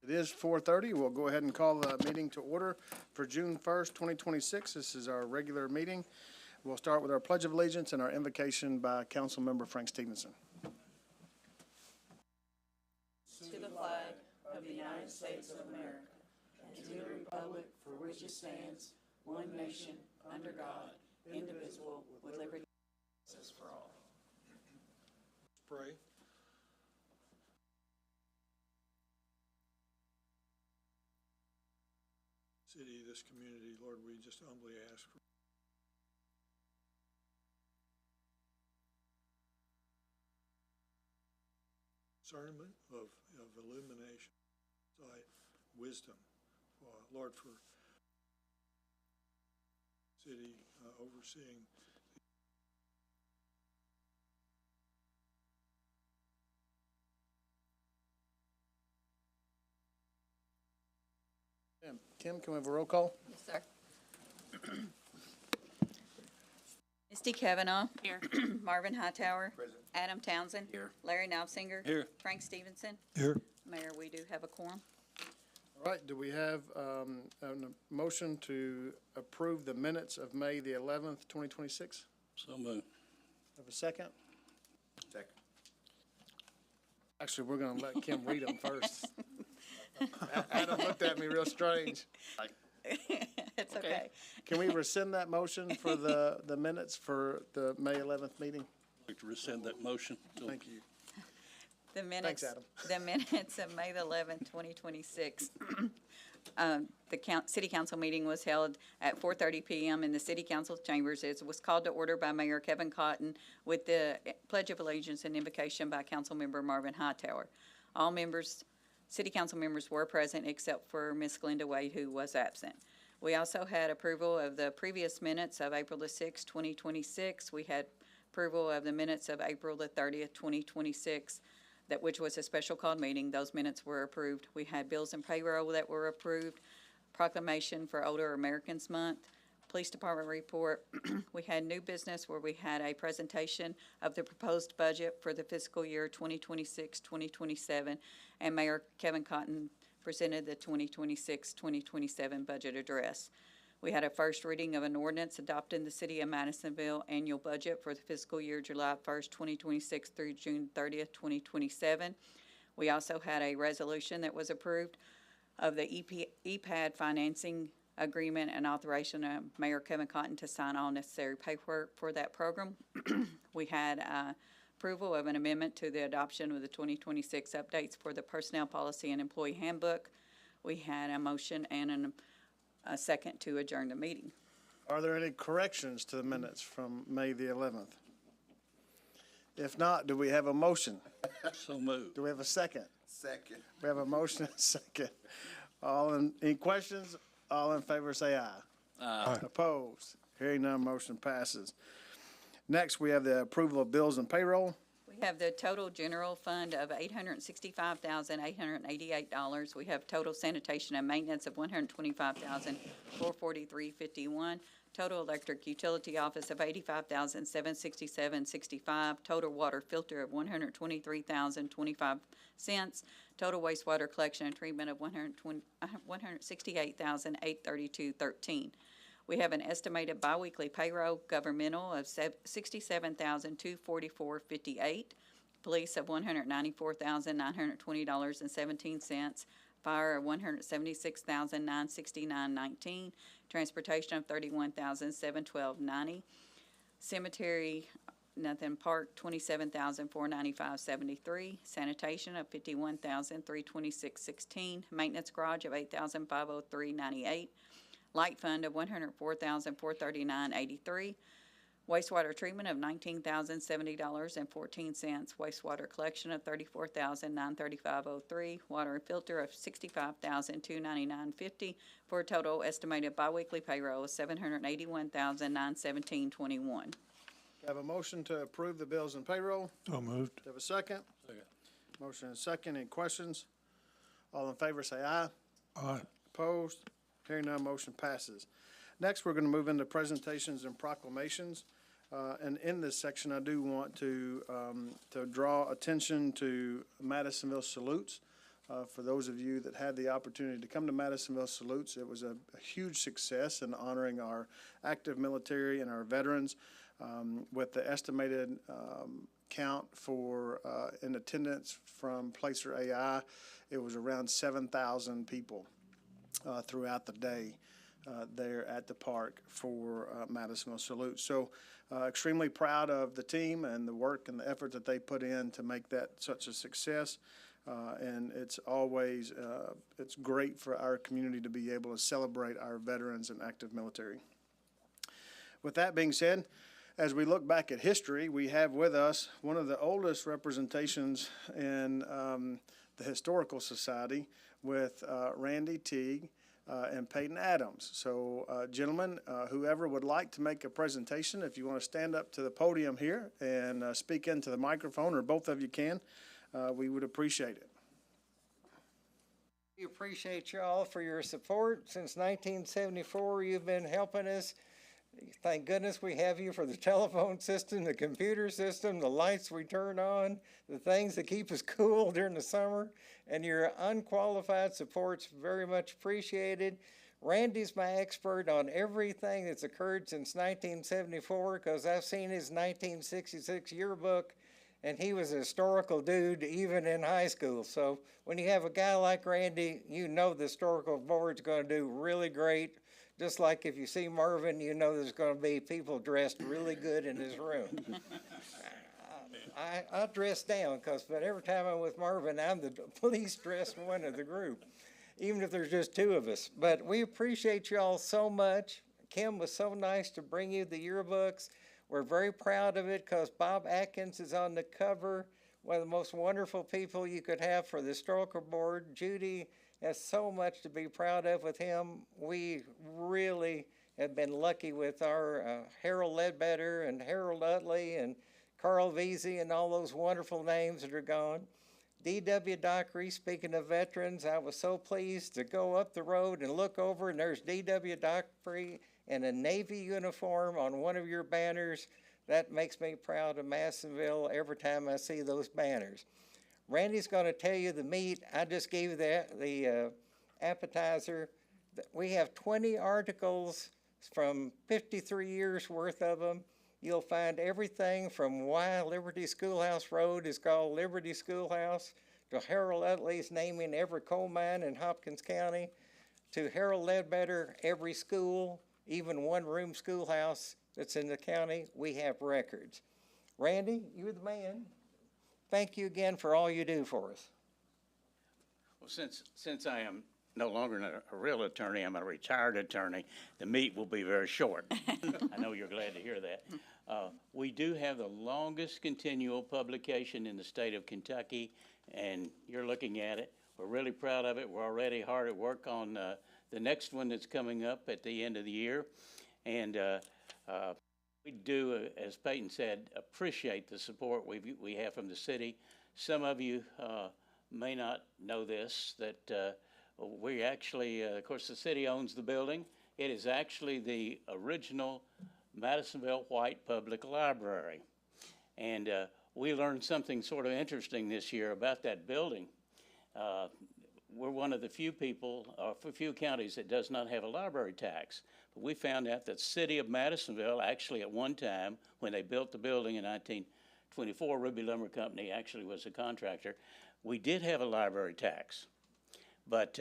It is 4:30. We'll go ahead and call the meeting to order for June 1st, 2026. This is our regular meeting. We'll start with our Pledge of Allegiance and our invocation by Councilmember Frank Stevenson. To the flag of the United States of America and to the republic for which it stands, one nation, under God, indivisible, with liberty and justice for all. Let's pray. City, this community, Lord, we just humbly ask for discernment of illumination, sight, wisdom, Lord, for city overseeing. Kim, can we have a roll call? Yes, sir. Misty Kavanaugh. Here. Marvin Hightower. Present. Adam Townsend. Here. Larry Knopfinger. Here. Frank Stevenson. Here. Mayor, we do have a quorum. All right, do we have a motion to approve the minutes of May the 11th, 2026? So moved. Have a second? Second. Actually, we're going to let Kim read them first. Adam looked at me real strange. It's okay. Can we rescind that motion for the minutes for the May 11th meeting? I'd like to rescind that motion. Thank you. The minutes, Adam. the minutes of May the 11th, 2026. The city council meeting was held at 4:30 p.m. in the city council chambers. It was called to order by Mayor Kevin Cotton with the Pledge of Allegiance and invocation by Councilmember Marvin Hightower. All members, city council members were present except for Ms. Glenda Wade, who was absent. We also had approval of the previous minutes of April the 6th, 2026. We had approval of the minutes of April the 30th, 2026. Which was a special called meeting. Those minutes were approved. We had bills and payroll that were approved, proclamation for Older Americans Month, police department report. We had new business where we had a presentation of the proposed budget for the fiscal year 2026-2027, and Mayor Kevin Cotton presented the 2026-2027 budget address. We had a first reading of an ordinance adopting the City of Madisonville annual budget for the fiscal year July 1st, 2026 through June 30th, 2027. We also had a resolution that was approved of the EPAD financing agreement and authorization of Mayor Kevin Cotton to sign all necessary paperwork for that program. We had approval of an amendment to the adoption of the 2026 updates for the personnel policy and employee handbook. We had a motion and a second to adjourn the meeting. Are there any corrections to the minutes from May the 11th? If not, do we have a motion? So moved. Do we have a second? Second. We have a motion and a second. Any questions? All in favor say aye. Aye. Opposed? Hearing none, motion passes. Next, we have the approval of bills and payroll. We have the total general fund of $865,888. We have total sanitation and maintenance of $125,443.51. Total electric utility office of $85,767.65. Total water filter of $123,025. Total wastewater collection and treatment of $168,832.13. We have an estimated biweekly payroll governmental of $67,244.58, police of $194,920.17, fire of $176,969.19, transportation of $31,712.90, cemetery, nothing, park $27,495.73, sanitation of $51,326.16, maintenance garage of $8,503.98. Light fund of $104,439.83, wastewater treatment of $19,070.14, wastewater collection of $34,935.03, water and filter of $65,299.50, for a total estimated biweekly payroll of $781,917.21. Have a motion to approve the bills and payroll. So moved. Have a second? Second. Motion and second. Any questions? All in favor say aye. Aye. Opposed? Hearing none, motion passes. Next, we're going to move into presentations and proclamations. And in this section, I do want to draw attention to Madisonville salutes. For those of you that had the opportunity to come to Madisonville Salutes, it was a huge success in honoring our active military and our veterans. With the estimated count for in attendance from Placer AI, it was around 7,000 people throughout the day there at the park for Madisonville Salute. So extremely proud of the team and the work and the effort that they put in to make that such a success. And it's always, it's great for our community to be able to celebrate our veterans and active military. With that being said, as we look back at history, we have with us one of the oldest representations in the Historical Society with Randy Teague and Peyton Adams. So, gentlemen, whoever would like to make a presentation, if you want to stand up to the podium here and speak into the microphone, or both of you can, we would appreciate it. We appreciate you all for your support. Since 1974, you've been helping us. Thank goodness we have you for the telephone system, the computer system, the lights we turn on, the things that keep us cool during the summer, and your unqualified support's very much appreciated. Randy's my expert on everything that's occurred since 1974 because I've seen his 1966 yearbook, and he was a historical dude even in high school. So when you have a guy like Randy, you know the historical board's going to do really great. Just like if you see Marvin, you know there's going to be people dressed really good in his room. I dress down but every time I'm with Marvin, I'm the least dressed one of the group, even if there's just two of us. But we appreciate you all so much. Kim was so nice to bring you the yearbooks. We're very proud of it because Bob Atkins is on the cover, one of the most wonderful people you could have for the historical board. Judy has so much to be proud of with him. We really have been lucky with our Harold Ledbetter and Harold Utley and Carl Veazey and all those wonderful names that are gone. D.W. Dockery, speaking of veterans, I was so pleased to go up the road and look over, and there's D.W. Dockery in a Navy uniform on one of your banners. That makes me proud of Madisonville every time I see those banners. Randy's going to tell you the meat. I just gave you the appetizer. We have 20 articles from 53 years worth of them. You'll find everything from why Liberty Schoolhouse Road is called Liberty Schoolhouse, to Harold Utley's naming every coal mine in Hopkins County, to Harold Ledbetter, every school, even one-room schoolhouse that's in the county. We have records. Randy, you're the man. Thank you again for all you do for us. Well, since I am no longer a real attorney, I'm a retired attorney, the meat will be very short. I know you're glad to hear that. We do have the longest continual publication in the state of Kentucky, and you're looking at it. We're really proud of it. We're already hard at work on the next one that's coming up at the end of the year. And we do, as Peyton said, appreciate the support we have from the city. Some of you may not know this, that we actually, of course, the city owns the building. It is actually the original Madisonville White Public Library. And we learned something sort of interesting this year about that building. We're one of the few few counties that does not have a library tax. But we found out that the city of Madisonville, actually at one time, when they built the building in 1924, Ruby Lumber Company actually was a contractor, we did have a library tax. But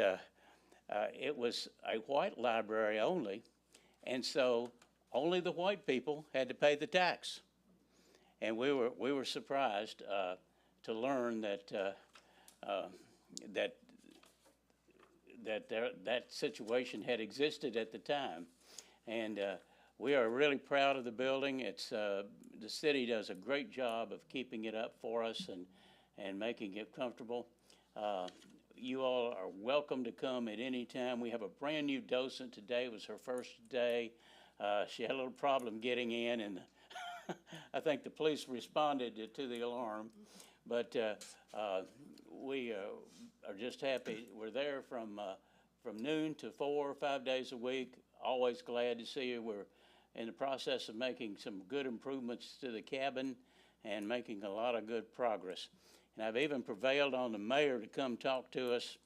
it was a white library only, and so only the white people had to pay the tax. And we were surprised to learn that that situation had existed at the time. And we are really proud of the building. It's the city does a great job of keeping it up for us and making it comfortable. You all are welcome to come at any time. We have a brand new docent today. It was her first day. She had a little problem getting in, and I think the police responded to the alarm. But we are just happy. We're there from noon to 4 or 5 days a week. Always glad to see you. We're in the process of making some good improvements to the cabin and making a lot of good progress. And I've even prevailed on the mayor to come talk to us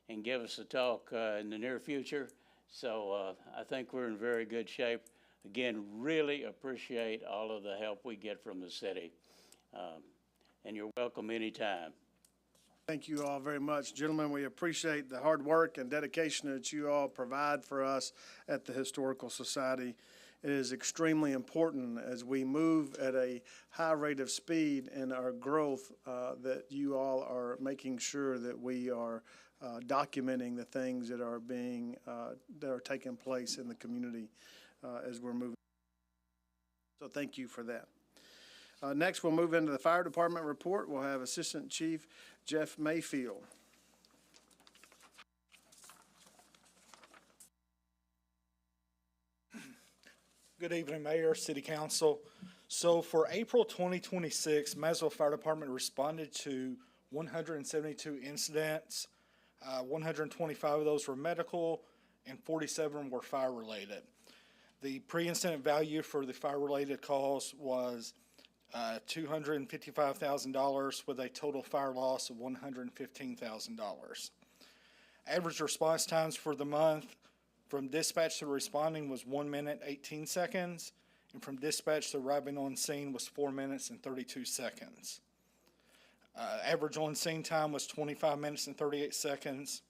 and give us a talk in the near future. So I think we're in very good shape. Again, really appreciate all of the help we get from the city. And you're welcome anytime. Thank you all very much. Gentlemen, we appreciate the hard work and dedication that you all provide for us at the Historical Society. It is extremely important as we move at a high rate of speed in our growth that you all are making sure that we are documenting the things that are taking place in the community as we're moving. So thank you for that. Next, we'll move into the Fire Department report. We'll have Assistant Chief Jeff Mayfield. Good evening, Mayor, City Council. So for April 2026, Madisonville Fire Department responded to 172 incidents. 125 of those were medical and 47 were fire-related. The pre-incident value for the fire-related calls was $255,000 with a total fire loss of $115,000. Average response times for the month from dispatch to responding was 1 minute, 18 seconds, and from dispatch to arriving on scene was 4 minutes and 32 seconds. Average on-scene time was 25 minutes and 38 seconds.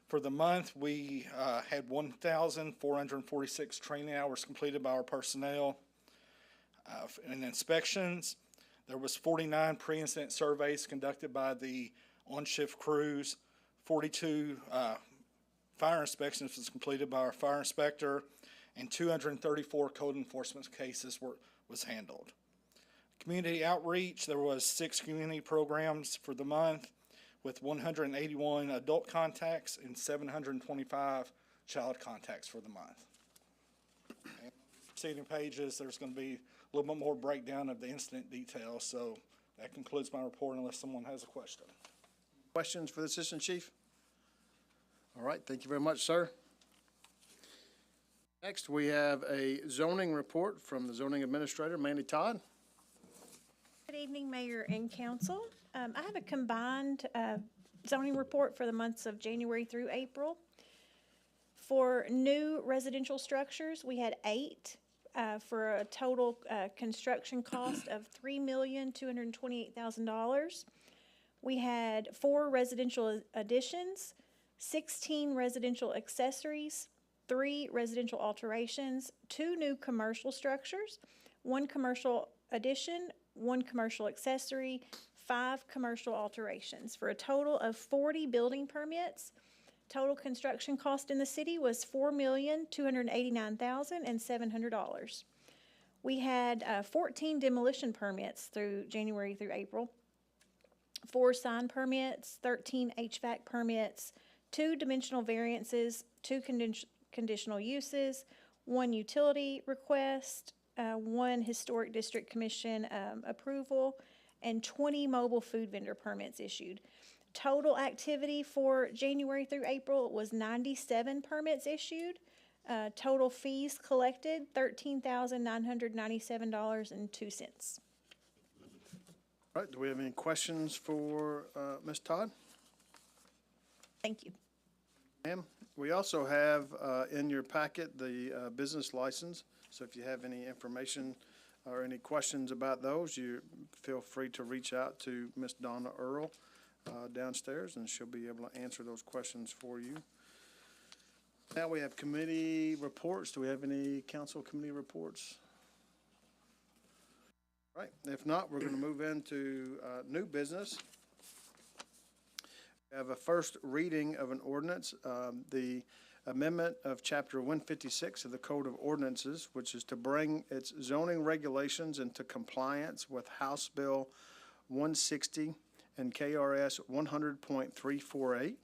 For the month, we had 1,446 training hours completed by our personnel. In inspections, there was 49 pre-incident surveys conducted by the on-shift crews, 42 fire inspections was completed by our fire inspector, and 234 code enforcement cases was handled. Community outreach, there was 6 community programs for the month with 181 adult contacts and 725 child contacts for the month. And preceding pages, there's going to be a little bit more breakdown of the incident details, so that concludes my report unless someone has a question. Questions for the Assistant Chief? All right, thank you very much, sir. Next, we have a zoning report from the zoning administrator, Mandy Todd. Good evening, Mayor and Council. I have a combined zoning report for the months of January through April. For new residential structures, we had 8 for a total construction cost of $3,228,000. We had 4 residential additions, 16 residential accessories, 3 residential alterations, 2 new commercial structures, 1 commercial addition, 1 commercial accessory, 5 commercial alterations, for a total of 40 building permits. Total construction cost in the city was $4,289,700. We had 14 demolition permits through January through April, 4 sign permits, 13 HVAC permits, 2 dimensional variances, 2 conditional uses, 1 utility request, 1 Historic District Commission approval, and 20 mobile food vendor permits issued. Total activity for January through April was 97 permits issued. Total fees collected, $13,997.02. All right, do we have any questions for Ms. Todd? Thank you. Ma'am, we also have in your packet the business license. So if you have any information or any questions about those, you feel free to reach out to Miss Donna Earl downstairs, and she'll be able to answer those questions for you. Now we have committee reports. Do we have any council committee reports? All right, if not, we're going to move into new business. We have a first reading of an ordinance, the amendment of Chapter 156 of the Code of Ordinances, which is to bring its zoning regulations into compliance with House Bill 160 and KRS 100.348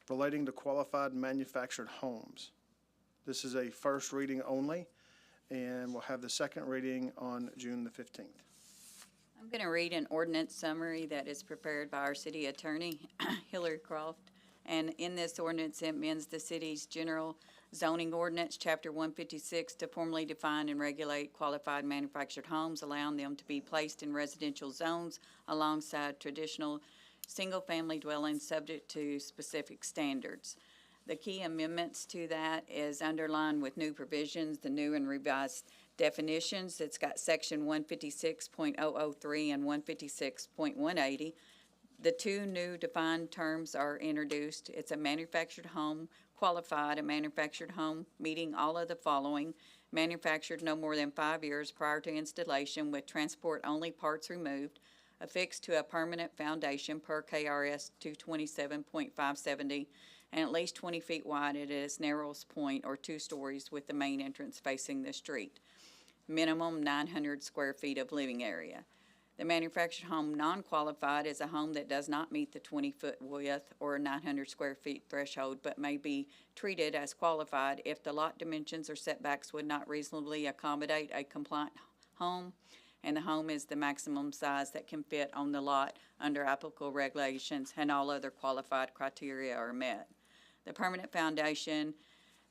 relating to qualified manufactured homes. This is a first reading only, and we'll have the second reading on June the 15th. I'm going to read an ordinance summary that is prepared by our city attorney, Hillary Croft. And in this ordinance, it amends the city's general zoning ordinance, Chapter 156, to formally define and regulate qualified manufactured homes, allowing them to be placed in residential zones alongside traditional single-family dwellings subject to specific standards. The key amendments to that is underlined with new provisions, the new and revised definitions. It's got section 156.003 and 156.180. The two new defined terms are introduced. It's a manufactured home qualified, a manufactured home meeting all of the following: manufactured no more than 5 years prior to installation with transport-only parts removed, affixed to a permanent foundation per KRS 227.570, and at least 20 feet wide at its narrowest point, or 2 stories with the main entrance facing the street. Minimum 900 square feet of living area. The manufactured home non-qualified is a home that does not meet the 20-foot width or 900 square feet threshold, but may be treated as qualified if the lot dimensions or setbacks would not reasonably accommodate a compliant home, and the home is the maximum size that can fit on the lot under applicable regulations, and all other qualified criteria are met. The permanent foundation,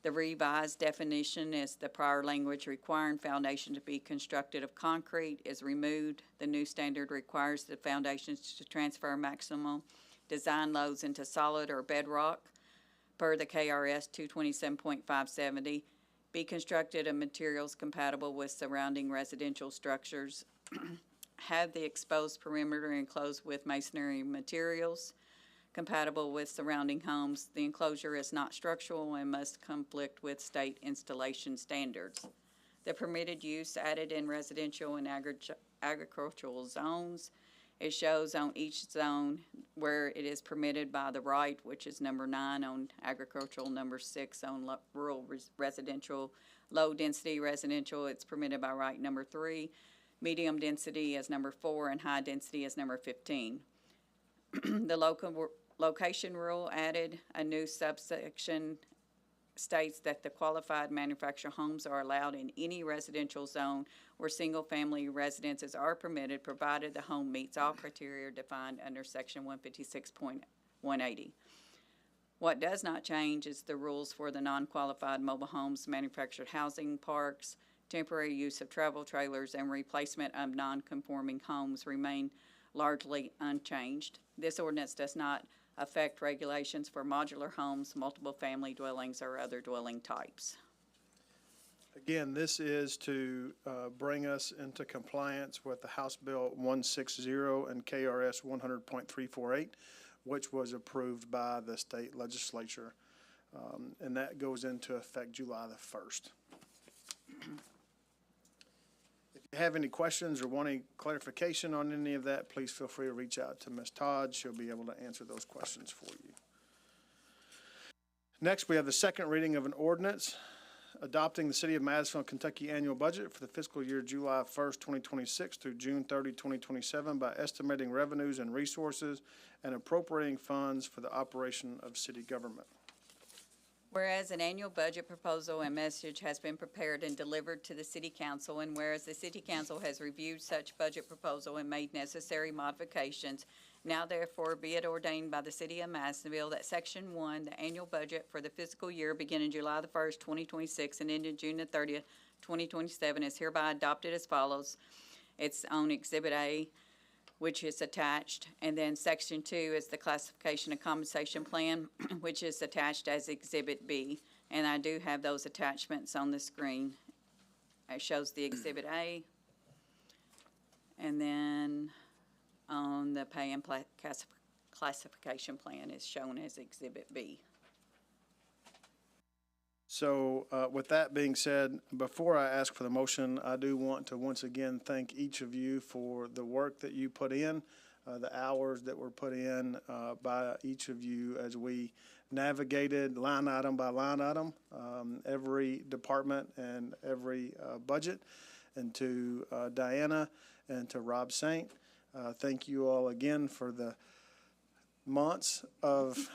the revised definition is the prior language requiring foundation to be constructed of concrete is removed. The new standard requires the foundations to transfer maximum design loads into solid or bedrock per the KRS 227.570, be constructed of materials compatible with surrounding residential structures, have the exposed perimeter enclosed with masonry materials, compatible with surrounding homes. The enclosure is not structural and must conflict with state installation standards. The permitted use added in residential and agricultural zones. It shows on each zone where it is permitted by the right, which is number 9 on agricultural, number 6 on rural residential, low density residential, it's permitted by right, number 3. Medium density is number 4, and high density is number 15. The location rule added a new subsection, states that the qualified manufactured homes are allowed in any residential zone where single-family residences are permitted, provided the home meets all criteria defined under section 156.180. What does not change is the rules for the non-qualified mobile homes, manufactured housing parks, temporary use of travel trailers, and replacement of non-conforming homes remain largely unchanged. This ordinance does not affect regulations for modular homes, multiple family dwellings, or other dwelling types. Again, this is to bring us into compliance with the House Bill 160 and KRS 100.348, which was approved by the state legislature, and that goes into effect July the 1st. If you have any questions or want any clarification on any of that, please feel free to reach out to Ms. Todd. She'll be able to answer those questions for you. Next, we have the second reading of an ordinance adopting the City of Madisonville, Kentucky annual budget for the fiscal year July 1st, 2026 through June 30, 2027 by estimating revenues and resources and appropriating funds for the operation of city government. Whereas an annual budget proposal and message has been prepared and delivered to the City Council, and whereas the City Council has reviewed such budget proposal and made necessary modifications, now therefore be it ordained by the City of Madisonville that Section 1, the annual budget for the fiscal year beginning July the 1st, 2026 and ending June the 30th, 2027 is hereby adopted as follows. It's on Exhibit A, which is attached, and then Section 2 is the classification and compensation plan, which is attached as Exhibit B. And I do have those attachments on the screen. It shows the Exhibit A, and then on the pay and classification plan is shown as Exhibit B. So with that being said, before I ask for the motion, I do want to once again thank each of you for the work that you put in, the hours that were put in by each of you as we navigated line item by line item, every department and every budget. And to Diana and to Rob Saint, thank you all again for the months of,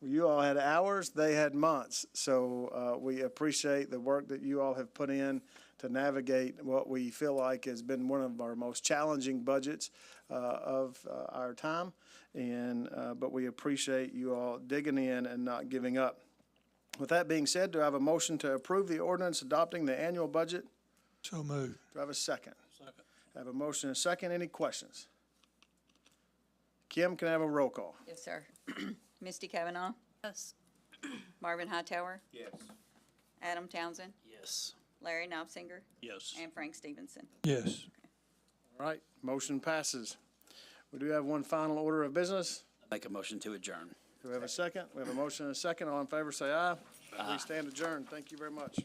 you all had hours, they had months. So we appreciate the work that you all have put in to navigate what we feel like has been one of our most challenging budgets of our time. And but we appreciate you all digging in and not giving up. With that being said, do I have a motion to approve the ordinance adopting the annual budget? So moved. Do I have a second? Second. I have a motion and a second. Any questions? Kim, can I have a roll call? Yes, sir. Misty Cavanaugh, Yes. Marvin Hightower, Yes. Adam Townsend, Yes. Larry Knopfinger, Yes. and Frank Stevenson. Yes. All right, motion passes. We do have one final order of business. Make a motion to adjourn. Do we have a second? We have a motion and a second. All in favor, say aye. We stand adjourned. Thank you very much.